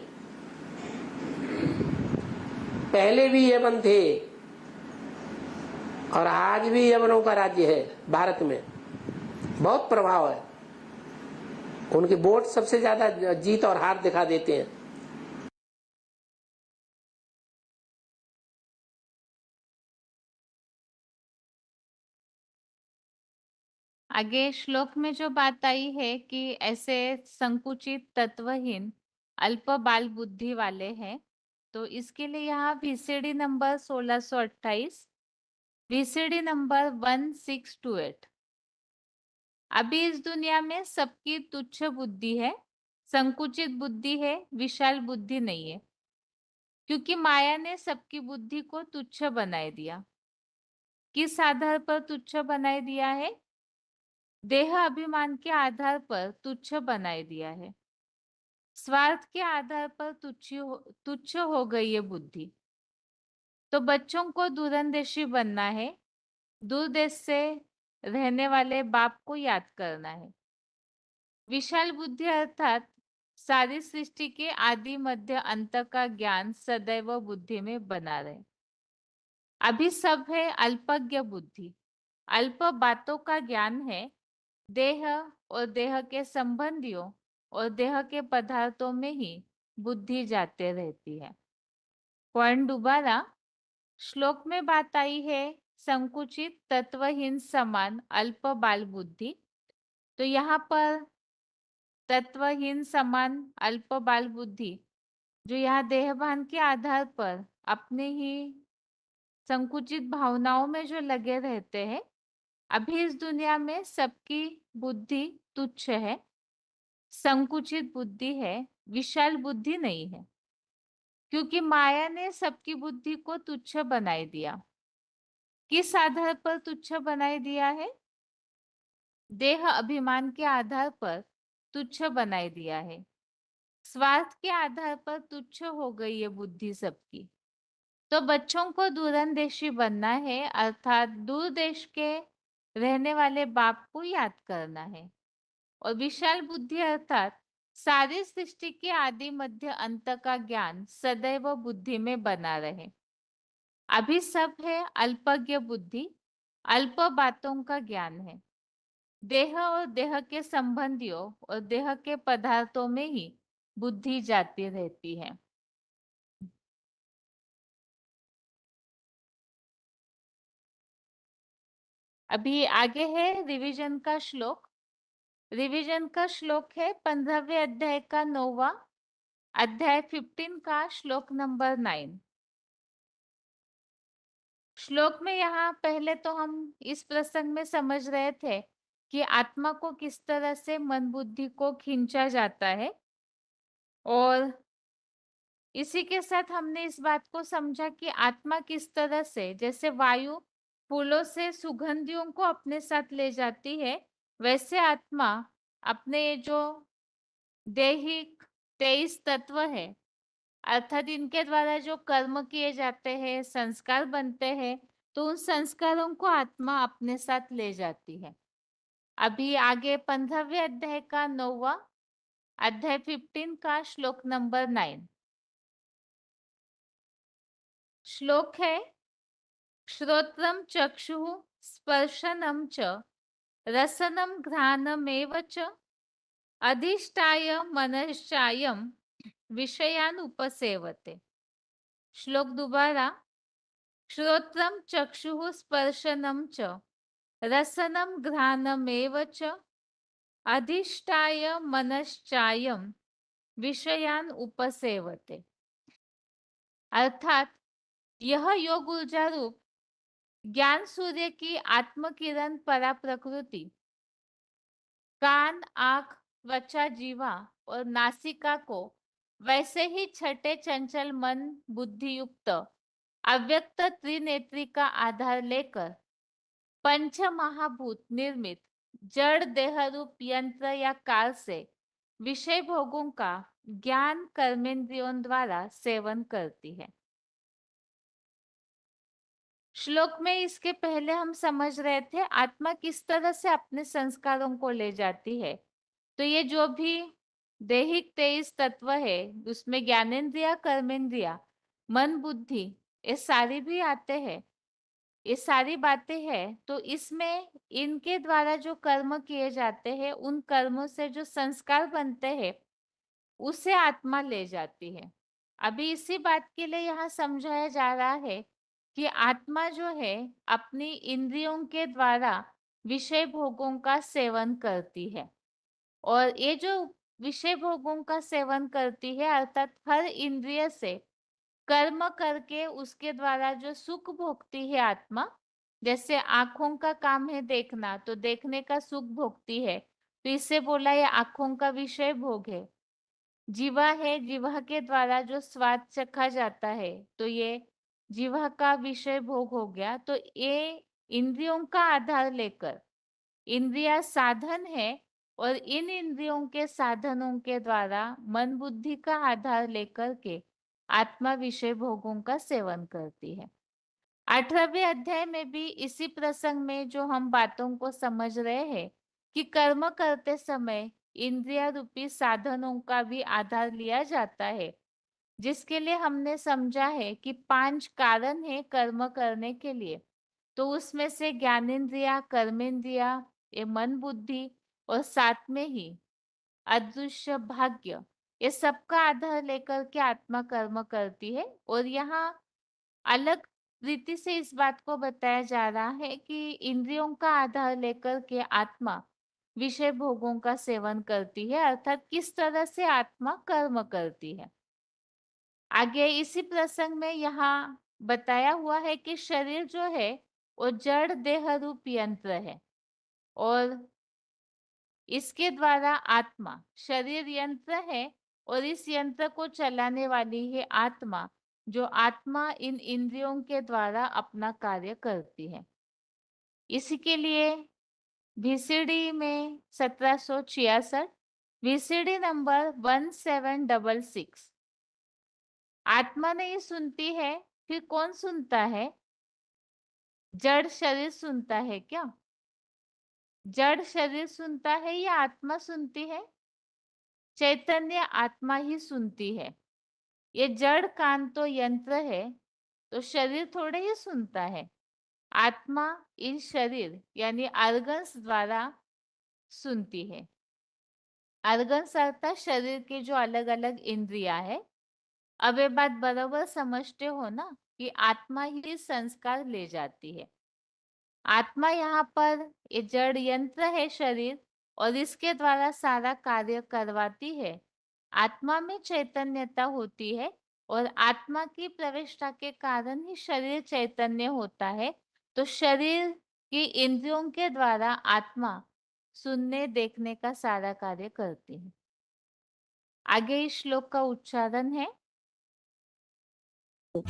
पहले भी यवन थे और आज भी यवनों का राज्य है भारत में, बहुत प्रभाव है। उनके वोट सबसे ज्यादा जीत और हार दिखा देते हैं। आगे श्लोक में जो बात आई है कि ऐसे संकुचित तत्वहीन अल्प बाल बुद्धि वाले हैं, तो इसके लिए यहाँ VCD नंबर 1628, VCD नंबर 1628। अभी इस दुनिया में सबकी तुच्छ बुद्धि है, संकुचित बुद्धि है, विशाल बुद्धि नहीं है, क्योंकि माया ने सबकी बुद्धि को तुच्छ बनाए दिया। किस आधार पर तुच्छ बनाए दिया है? देह अभिमान के आधार पर तुच्छ बनाए दिया है। स्वार्थ के आधार पर तुच्छ हो गई ये बुद्धि। तो बच्चों को दूरंदेशी बनना है, दूर देश से रहने वाले बाप को याद करना है। विशाल बुद्धि अर्थात सारी सृष्टि के आदि मध्य अंत का ज्ञान सदैव बुद्धि में बना रहे। अभी सब है अल्पज्ञ बुद्धि, अल्प बातों का ज्ञान है। देह और देह के संबंधियों और देह के पदार्थों में ही बुद्धि जाते रहती है। पॉइंट दोबारा, श्लोक में बात आई है संकुचित तत्वहीन समान अल्प बाल बुद्धि। तो यहाँ पर तत्वहीन समान अल्प बाल बुद्धि जो यहाँ देहभान के आधार पर अपने ही संकुचित भावनाओं में जो लगे रहते हैं, अभी इस दुनिया में सबकी बुद्धि तुच्छ है, संकुचित बुद्धि है, विशाल बुद्धि नहीं है, क्योंकि माया ने सबकी बुद्धि को तुच्छ बनाई दिया। किस आधार पर तुच्छ बनाई दिया है? देह अभिमान के आधार पर तुच्छ बनाई दिया है। स्वार्थ के आधार पर तुच्छ हो गई है बुद्धि सबकी। तो बच्चों को दूरंदेशी बनना है, अर्थात दूर देश के रहने वाले बाप को याद करना है। और विशाल बुद्धि अर्थात सारी सृष्टि के आदि मध्य अंत का ज्ञान सदैव बुद्धि में बना रहे। अभी सब है अल्पज्ञ बुद्धि, अल्प बातों का ज्ञान है। देह और देह के संबंधियों और देह के पदार्थों में ही बुद्धि जाती रहती है। अभी आगे है रिवीजन का श्लोक। रिवीजन का श्लोक है 15वें अध्याय का 9वां अध्याय 15 का श्लोक नंबर 9। श्लोक में यहाँ पहले तो हम इस प्रसंग में समझ रहे थे कि आत्मा को किस तरह से मन बुद्धि को खींचा जाता है, और इसी के साथ हमने इस बात को समझा कि आत्मा किस तरह से, जैसे वायु फूलों से सुगंधियों को अपने साथ ले जाती है, वैसे आत्मा अपने जो दैहिक 23 तत्व है, अर्थात इनके द्वारा जो कर्म किए जाते हैं, संस्कार बनते हैं, तो उन संस्कारों को आत्मा अपने साथ ले जाती है। अभी आगे 15वें अध्याय का 9वां अध्याय 15 का श्लोक नंबर 9। श्लोक है श्रोत्रम चक्षुः स्पर्शनम च रसनम घ्राणमेव च अधिष्ठाय मनश्चायम विषयान उपसेवते। श्लोक दोबारा, श्रोत्रम चक्षुः स्पर्शनम च रसनम घ्राणमेव च अधिष्ठाय मनश्चायम विषयान उपसेवते। अर्थात यह योग ऊर्जा रूप ज्ञान सूर्य की आत्मकिरण परा प्रकृति कान, आंख, त्वचा, जीवा और नासिका को वैसे ही छठे चंचल मन बुद्धि युक्त अव्यक्त त्रिनेत्री का आधार लेकर पंच महाभूत निर्मित जड़ देह रूप यंत्र या काल से विषय भोगों का ज्ञान कर्मेंद्रियों द्वारा सेवन करती है। श्लोक में इसके पहले हम समझ रहे थे आत्मा किस तरह से अपने संस्कारों को ले जाती है। तो ये जो भी दैहिक 23 तत्व है, उसमें ज्ञानेन्द्रिया, कर्मेंद्रिया, मन, बुद्धि, ये सारी भी आते हैं, ये सारी बातें हैं। तो इसमें इनके द्वारा जो कर्म किए जाते हैं, उन कर्मों से जो संस्कार बनते हैं, उसे आत्मा ले जाती है। अभी इसी बात के लिए यहाँ समझाया जा रहा है कि आत्मा जो है अपनी इंद्रियों के द्वारा विषय भोगों का सेवन करती है, और ये जो विषय भोगों का सेवन करती है अर्थात हर इंद्रिय से कर्म करके उसके द्वारा जो सुख भोगती है आत्मा, जैसे आंखों का काम है देखना, तो देखने का सुख भोगती है, तो इससे बोला ये आंखों का विषय भोग है। जीवा है, जीवा के द्वारा जो स्वाद चखा जाता है, तो ये जीवा का विषय भोग हो गया। तो ये इंद्रियों का आधार लेकर, इंद्रिया साधन है और इन इंद्रियों के साधनों के द्वारा मन बुद्धि का आधार लेकर के आत्मा विषय भोगों का सेवन करती है। 18वें अध्याय में भी इसी प्रसंग में जो हम बातों को समझ रहे हैं कि कर्म करते समय इंद्रिया रूपी साधनों का भी आधार लिया जाता है, जिसके लिए हमने समझा है कि 5 कारण है कर्म करने के लिए। तो उसमें से ज्ञानेन्द्रिया, कर्मेंद्रिया, ये मन बुद्धि और साथ में ही अदृश्य भाग्य, ये सबका आधार लेकर के आत्मा कर्म करती है। और यहाँ अलग रीति से इस बात को बताया जा रहा है कि इंद्रियों का आधार लेकर के आत्मा विषय भोगों का सेवन करती है, अर्थात किस तरह से आत्मा कर्म करती है। आगे इसी प्रसंग में यहाँ बताया हुआ है कि शरीर जो है वो जड़ देह रूप यंत्र है और इसके द्वारा आत्मा, शरीर यंत्र है और इस यंत्र को चलाने वाली है आत्मा, जो आत्मा इन इंद्रियों के द्वारा अपना कार्य करती है। इसी के लिए VCD में 1766 VCD नंबर 1766 आत्मा नहीं सुनती है, फिर कौन सुनता है? जड़ शरीर सुनता है क्या? जड़ शरीर सुनता है या आत्मा सुनती है? चैतन्य आत्मा ही सुनती है। ये जड़ कान तो यंत्र है, तो शरीर थोड़े ही सुनता है। आत्मा इन शरीर यानी ऑर्गन्स द्वारा सुनती है। ऑर्गन्स अर्थात शरीर के जो अलग अलग इंद्रिया है। अब ये बात बराबर समझते हो ना कि आत्मा ही संस्कार ले जाती है। आत्मा यहाँ पर ये जड़ यंत्र है शरीर और इसके द्वारा सारा कार्य करवाती है। आत्मा में चैतन्यता होती है और आत्मा की प्रविष्टा के कारण ही शरीर चैतन्य होता है। तो शरीर की इंद्रियों के द्वारा आत्मा सुनने देखने का सारा कार्य करती है। आगे इस श्लोक का उच्चारण है।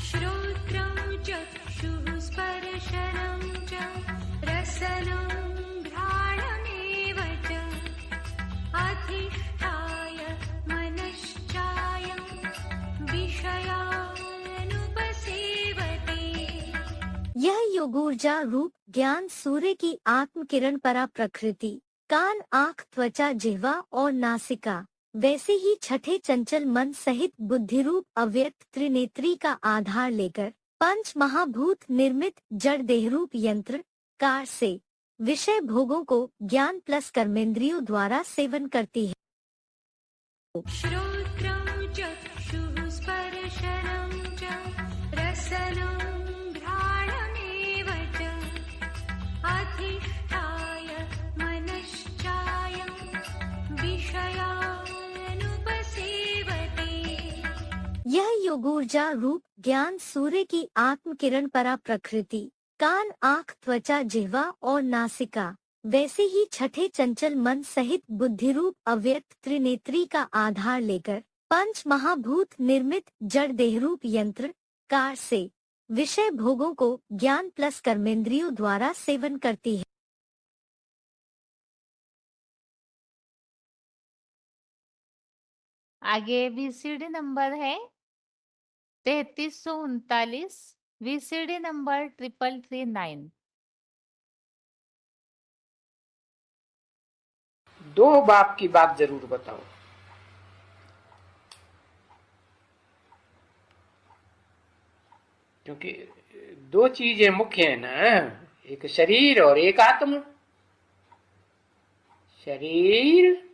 श्रोत्रं चक्षुः स्पर्शनं च रसनं घ्राणमेव च अधिष्ठाय मनश्चायं विषयानुपसेवते। यह योगूर्जा रूप ज्ञान सूर्य की आत्म किरण परा प्रकृति, कान, आँख, त्वचा, जिह्वा और नासिका, वैसे ही छठे चंचल मन सहित बुद्धि रूप अव्यक्त त्रिनेत्री का आधार लेकर 5 महाभूत निर्मित जड़ देह रूप यंत्र कार से विषय भोगों को ज्ञान प्लस कर्मेंद्रियों द्वारा सेवन करती है। श्रोत्रं चक्षुः स्पर्शनं च रसनं घ्राणमेव च अधिष्ठाय मनश्चायं विषयानुपसेवते। यह योगूर्जा रूप ज्ञान सूर्य की आत्म किरण परा प्रकृति, कान, आँख, त्वचा, जिह्वा और नासिका, वैसे ही छठे चंचल मन सहित बुद्धि रूप अव्यक्त त्रिनेत्री का आधार लेकर 5 महाभूत निर्मित जड़ देह रूप यंत्र कार से विषय भोगों को ज्ञान प्लस कर्मेंद्रियों द्वारा सेवन करती है। आगे VCD नंबर है 3339 VCD नंबर 3339। 2 बाप की बात जरूर बताओ। क्योंकि 2 चीजें मुख्य है ना, एक शरीर और एक आत्मा। शरीर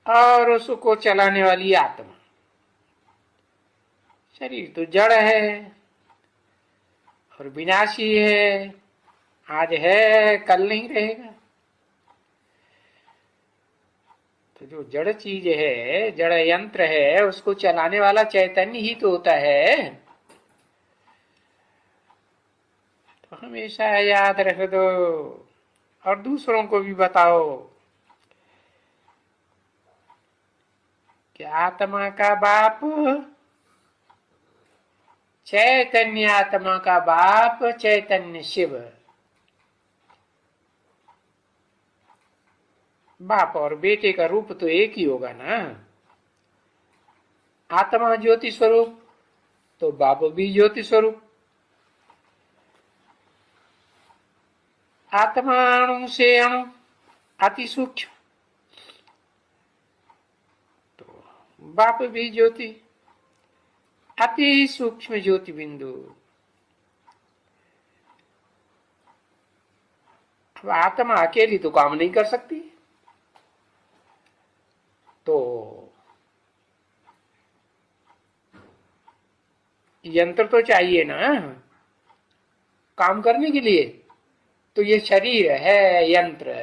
और उसको चलाने वाली आत्मा। शरीर तो जड़ है और विनाशी है, आज है कल नहीं रहेगा। तो जो जड़ चीज है, जड़ यंत्र है, उसको चलाने वाला चैतन्य ही तो होता है। तो हमेशा याद रख दो और दूसरों को भी बताओ कि आत्मा का बाप चैतन्य, आत्मा का बाप चैतन्य शिव। बाप और बेटे का रूप तो एक ही होगा ना। आत्मा ज्योति स्वरूप तो बाप भी ज्योति स्वरूप। आत्मा अणु से अणु अति सूक्ष्म, तो बाप भी ज्योति अति सूक्ष्म ज्योति बिंदु। अब आत्मा अकेली तो काम नहीं कर सकती, तो यंत्र तो चाहिए ना काम करने के लिए। तो ये शरीर है यंत्र,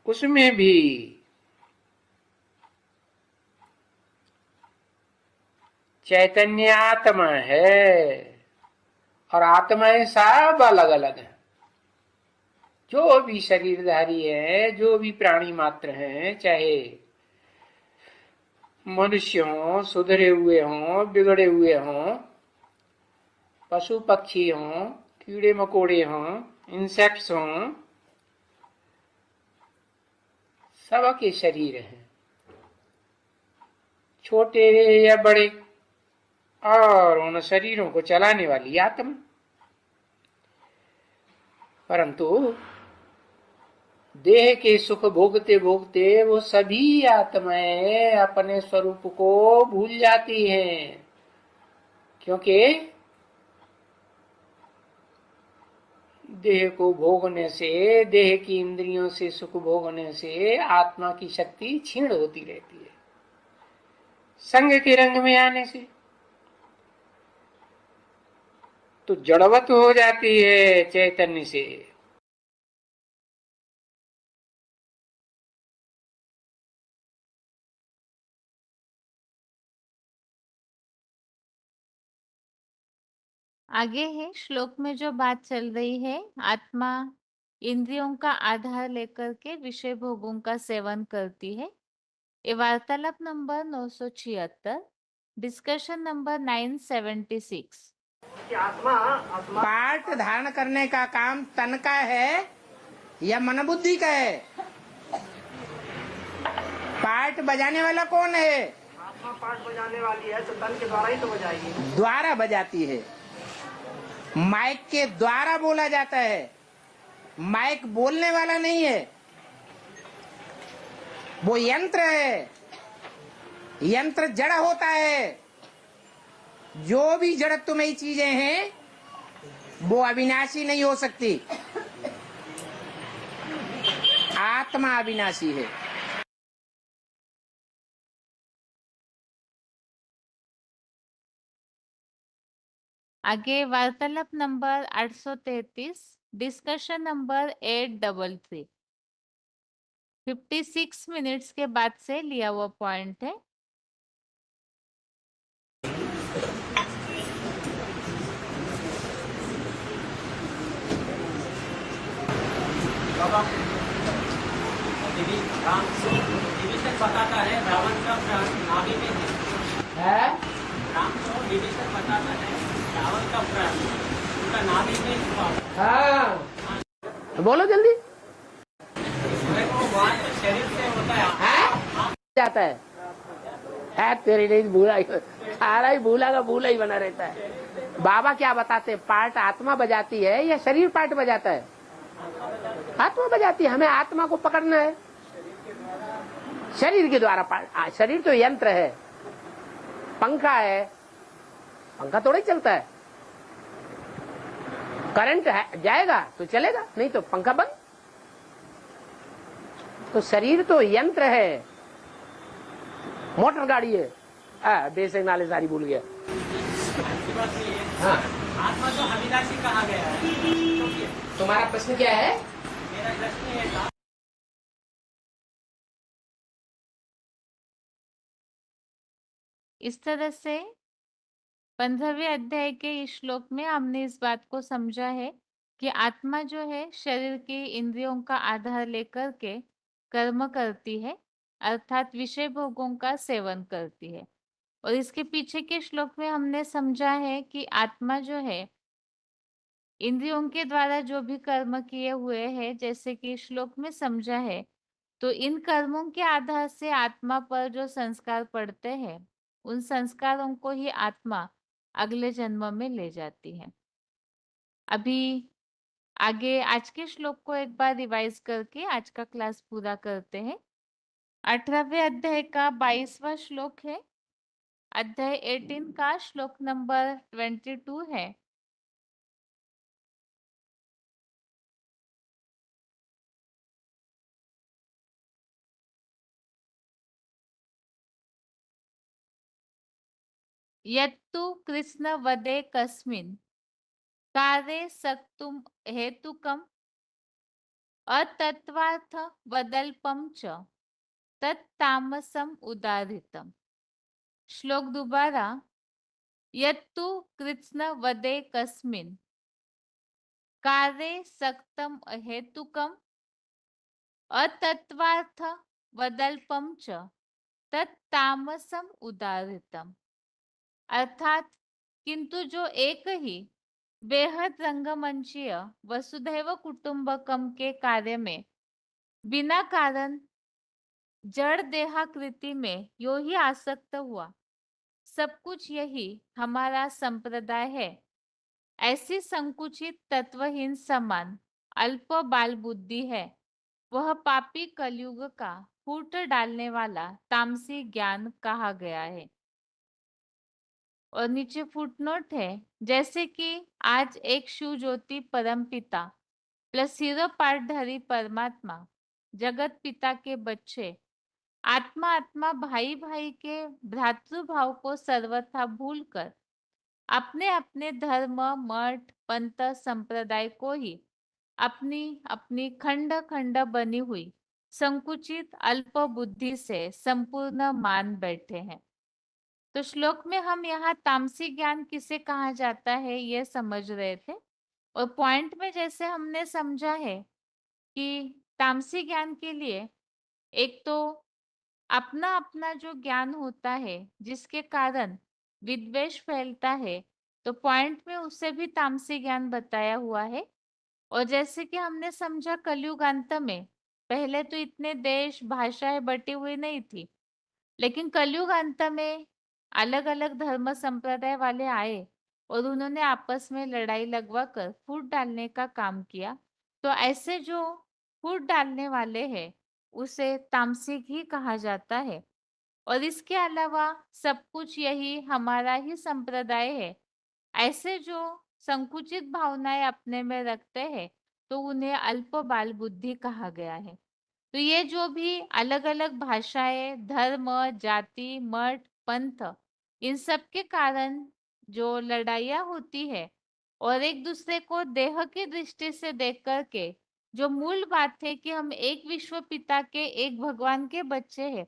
उसमें भी चैतन्य आत्मा है और आत्माएं सब अलग अलग हैं। जो भी शरीरधारी है, जो भी प्राणी मात्र हैं, चाहे मनुष्य हों, सुधरे हुए हों, बिगड़े हुए हों, पशु पक्षी हों, कीड़े मकोड़े हों, इंसेक्ट्स हों, सबके शरीर हैं, छोटे या बड़े, और उन शरीरों को चलाने वाली आत्मा। परंतु देह के सुख भोगते भोगते वो सभी आत्माएं अपने स्वरूप को भूल जाती हैं, क्योंकि देह को भोगने से, देह की इंद्रियों से सुख भोगने से आत्मा की शक्ति क्षीण होती रहती है। संग के रंग में आने से तो जड़वत हो जाती है चैतन्य से। आगे है श्लोक में जो बात चल रही है, आत्मा इंद्रियों का आधार लेकर के विषय भोगों का सेवन करती है। ये वार्तालाप नंबर 976, डिस्कशन नंबर 976। पाठ धारण करने का काम तन का है या मन बुद्धि का है? पाठ बजाने वाला कौन है? आत्मा पाठ बजाने वाली है, तो तन के द्वारा ही तो बजाएगी। द्वारा बजाती है, माइक के द्वारा बोला जाता है। माइक बोलने वाला नहीं है, वो यंत्र है। यंत्र जड़ होता है। जो भी जड़त्वमयी चीजें हैं वो अविनाशी नहीं हो सकती। आत्मा अविनाशी है। आगे वार्तालाप नंबर 833, डिस्कशन नंबर 833। 56 मिनट्स के बाद से लिया हुआ पॉइंट है। विभीषण बताता है रावण का प्राण नाभि में है। राम को विभीषण बताता है रावण का प्राण उनका नाभि में छुपा हुआ है। हाँ, बोलो जल्दी। वो वहाँ तो शरीर से होता है। जाता है तेरी नहीं भूला ही, सारा ही भूला का भूला ही बना रहता है। बाबा क्या बताते हैं, पार्ट आत्मा बजाती है या शरीर पार्ट बजाता है? आत्मा बजाती है। हमें आत्मा को पकड़ना है शरीर के द्वारा। शरीर तो यंत्र है, पंखा है, पंखा थोड़ा ही चलता है। करंट है, जाएगा तो चलेगा, नहीं तो पंखा बंद। तो शरीर तो यंत्र है, मोटर गाड़ी है। बेसिक नॉलेज सारी भूल गया। हाँ, आत्मा तो अविनाशी कहा गया है। तुम्हारा प्रश्न क्या है? मेरा प्रश्न ये था, इस तरह से 15वें अध्याय के इस श्लोक में हमने इस बात को समझा है कि आत्मा जो है शरीर की इंद्रियों का आधार लेकर के कर्म करती है, अर्थात विषय भोगों का सेवन करती है। और इसके पीछे के श्लोक में हमने समझा है कि आत्मा जो है इंद्रियों के द्वारा जो भी कर्म किए हुए हैं, जैसे कि श्लोक में समझा है, तो इन कर्मों के आधार से आत्मा पर जो संस्कार पड़ते हैं, उन संस्कारों को ही आत्मा अगले जन्म में ले जाती है। अभी आगे आज के श्लोक को एक बार रिवाइज करके आज का क्लास पूरा करते हैं। 18वें अध्याय का 22वां श्लोक है। अध्याय 18 का श्लोक नंबर 22 है। यत्तु कृष्ण वदे कस्मिन् कार्ये सक्तुम हेतुकम अतत्वार्थ वदल्पम च तत्तामसम उदाहृतम। श्लोक दोबारा। यत्तु कृष्ण वदे कस्मिन् कार्ये सक्तम हेतुकम अतत्वार्थ वदल्पम च तत्तामसम उदाहृतम। अर्थात किंतु जो एक ही बेहद रंगमंचीय वसुधैव कुटुंबकम के कार्य में बिना कारण जड़ देहाकृति में यो ही आसक्त हुआ, सब कुछ यही हमारा संप्रदाय है, ऐसी संकुचित तत्वहीन समान अल्प बाल बुद्धि है, वह पापी कलयुग का फूट डालने वाला तामसी ज्ञान कहा गया है। और नीचे फुटनोट है, जैसे कि आज एक शिव ज्योति परम पिता प्लस हीरो पाठधारी परमात्मा जगत पिता के बच्चे आत्मा आत्मा भाई भाई के भ्रातृभाव को सर्वथा भूलकर अपने अपने धर्म मठ पंथ संप्रदाय को ही अपनी अपनी खंड खंड बनी हुई संकुचित अल्प बुद्धि से संपूर्ण मान बैठे हैं। तो श्लोक में हम यहाँ तामसी ज्ञान किसे कहा जाता है ये समझ रहे थे, और पॉइंट में जैसे हमने समझा है कि तामसी ज्ञान के लिए एक तो अपना अपना जो ज्ञान होता है जिसके कारण विद्वेष फैलता है, तो पॉइंट में उससे भी तामसी ज्ञान बताया हुआ है। और जैसे कि हमने समझा कलयुग अंत में पहले तो इतने देश भाषाएं बटी हुई नहीं थी, लेकिन कलयुग अंत में अलग अलग धर्म संप्रदाय वाले आए और उन्होंने आपस में लड़ाई लगवा कर फूट डालने का काम किया। तो ऐसे जो फूट डालने वाले हैं उसे तामसिक ही कहा जाता है। और इसके अलावा सब कुछ यही हमारा ही संप्रदाय है, ऐसे जो संकुचित भावनाएं अपने में रखते हैं तो उन्हें अल्प बाल बुद्धि कहा गया है। तो ये जो भी अलग अलग भाषाएं धर्म जाति मठ पंथ इन सब के कारण जो लड़ाइयाँ होती है और एक दूसरे को देह की दृष्टि से देख करके जो मूल बात है कि हम एक विश्व पिता के एक भगवान के बच्चे हैं,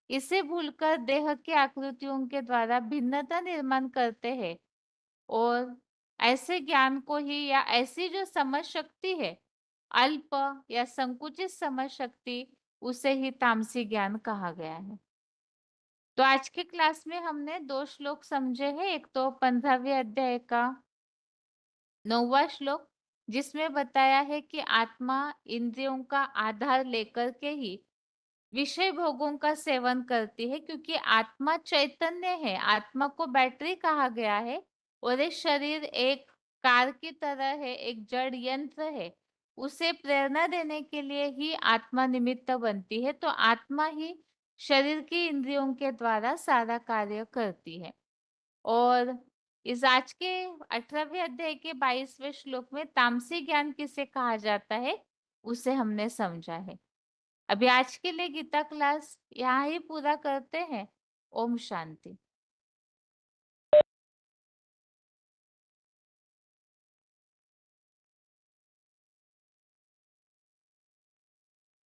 इसे भूलकर देह की आकृतियों के द्वारा भिन्नता निर्माण करते हैं। और ऐसे ज्ञान को ही या ऐसी जो समझ शक्ति है अल्प या संकुचित समझ शक्ति, उसे ही तामसी ज्ञान कहा गया है। तो आज के क्लास में हमने 2 श्लोक समझे हैं। एक तो 15वें अध्याय का 9वां श्लोक, जिसमें बताया है कि आत्मा इंद्रियों का आधार लेकर के ही विषय भोगों का सेवन करती है, क्योंकि आत्मा चैतन्य है, आत्मा को बैटरी कहा गया है और ये शरीर एक कार की तरह है, एक जड़ यंत्र है, उसे प्रेरणा देने के लिए ही आत्मा निमित्त बनती है। तो आत्मा ही शरीर की इंद्रियों के द्वारा सारा कार्य करती है। और इस आज के 18वें अध्याय के 22वें श्लोक में तामसी ज्ञान किसे कहा जाता है उसे हमने समझा है। अभी आज के लिए गीता क्लास यहाँ ही पूरा करते हैं। ओम शांति।